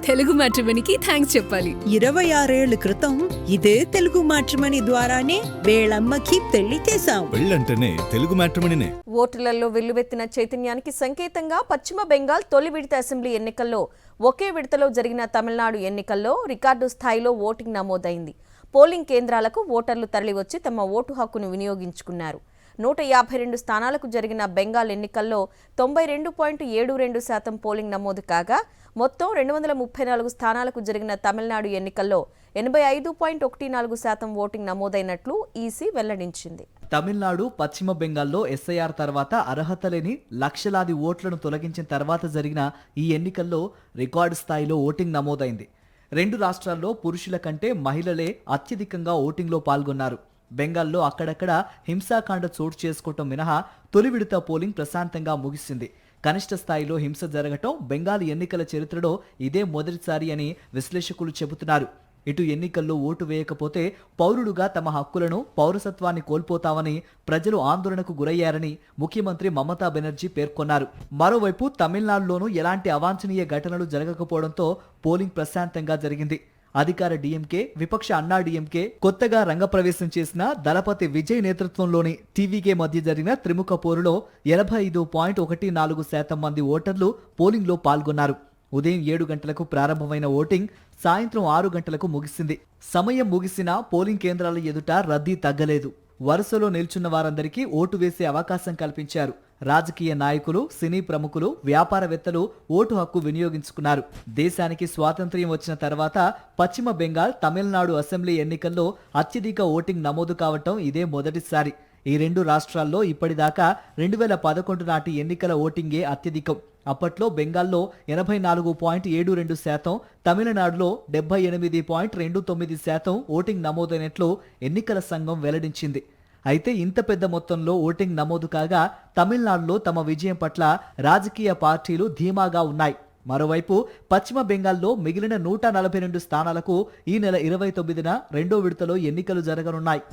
Telugu మ్యాట్రిమోనీకి thanks చెప్పాలి. 26 ఏళ్ల క్రితం ఇదే తెలుగు మ్యాట్రిమోనీ ద్వారానే వేళమ్మకి పెళ్లి చేశాం. పెళ్ళంటేనే తెలుగు మ్యాట్రిమోనీనే. ఓటర్లలో వెల్లువెత్తిన చైతన్యానికి సంకేతంగా పశ్చిమ బెంగాల్ తొలి విడత అసెంబ్లీ ఎన్నికల్లో ఒకే విడతలో జరిగిన తమిళనాడు ఎన్నికల్లో రికార్డు స్థాయిలో ఓటింగ్ నమోదైంది. పోలింగ్ కేంద్రాలకు ఓటర్లు తరలివచ్చి తమ ఓటు హక్కును వినియోగించుకున్నారు. 152 స్థానాలకు జరిగిన బెంగాల్ ఎన్నికల్లో 92.72% పోలింగ్ నమోదు కాగా, మొత్తం 234 స్థానాలకు జరిగిన తమిళనాడు ఎన్నికల్లో 85.14% ఓటింగ్ నమోదైనట్లు ఈసీ వెల్లడించింది. తమిళనాడు, పశ్చిమ బెంగాల్లో ఎస్ఐఆర్ తర్వాత అర్హత లేని లక్షలాది ఓట్లను తొలగించిన తర్వాత జరిగిన ఈ ఎన్నికల్లో రికార్డు స్థాయిలో ఓటింగ్ నమోదైంది. రెండు రాష్ట్రాల్లో పురుషుల కంటే మహిళలే అత్యధికంగా ఓటింగ్లో పాల్గొన్నారు. బెంగాల్లో అక్కడక్కడ హింసాకాండ చోటు చేసుకోవటం మినహా తొలి విడత పోలింగ్ ప్రశాంతంగా ముగిసింది. కనిష్ట స్థాయిలో హింస జరగటం బెంగాల్ ఎన్నికల చరిత్రలో ఇదే మొదటిసారి అని విశ్లేషకులు చెబుతున్నారు. ఇటు ఎన్నికల్లో ఓటు వేయకపోతే పౌరులుగా తమ హక్కులను, పౌరసత్వాన్ని కోల్పోతామని ప్రజలు ఆందోళనకు గురయ్యారని ముఖ్యమంత్రి మమతా బెనర్జీ పేర్కొన్నారు. మరోవైపు తమిళనాడులోనూ ఎలాంటి అవాంఛనీయ ఘటనలు జరగకపోవడంతో పోలింగ్ ప్రశాంతంగా జరిగింది. అధికార డీఎంకే, విపక్ష అన్నా డీఎంకే, కొత్తగా రంగప్రవేశం చేసిన దళపతి విజయ్ నేతృత్వంలోని టీవీకే మధ్య జరిగిన త్రిముఖ పోరులో 85.14% మంది ఓటర్లు పోలింగ్లో పాల్గొన్నారు. ఉదయం 7 గంటలకు ప్రారంభమైన ఓటింగ్ సాయంత్రం 6 గంటలకు ముగిసింది. సమయం ముగిసినా పోలింగ్ కేంద్రాల ఎదుట రద్దీ తగ్గలేదు. వరుసలో నిల్చున్న వారందరికీ ఓటు వేసే అవకాశం కల్పించారు. రాజకీయ నాయకులు, సినీ ప్రముఖులు, వ్యాపారవేత్తలు ఓటు హక్కు వినియోగించుకున్నారు. దేశానికి స్వాతంత్ర్యం వచ్చిన తర్వాత పశ్చిమ బెంగాల్, తమిళనాడు అసెంబ్లీ ఎన్నికల్లో అత్యధిక ఓటింగ్ నమోదు కావటం ఇదే మొదటిసారి. ఈ రెండు రాష్ట్రాల్లో ఇప్పటిదాకా 2011 నాటి ఎన్నికల ఓటింగే అత్యధికం. అప్పట్లో బెంగాల్లో 84.72%, తమిళనాడులో 78.29% ఓటింగ్ నమోదైనట్లు ఎన్నికల సంఘం వెల్లడించింది. అయితే ఇంత పెద్ద మొత్తంలో ఓటింగ్ నమోదు కాగా తమిళనాడులో తమ విజయం పట్ల రాజకీయ పార్టీలు ధీమాగా ఉన్నాయి. మరోవైపు పశ్చిమ బెంగాల్లో మిగిలిన 142 స్థానాలకు ఈ నెల 29న రెండో విడతలో ఎన్నికలు జరగనున్నాయి.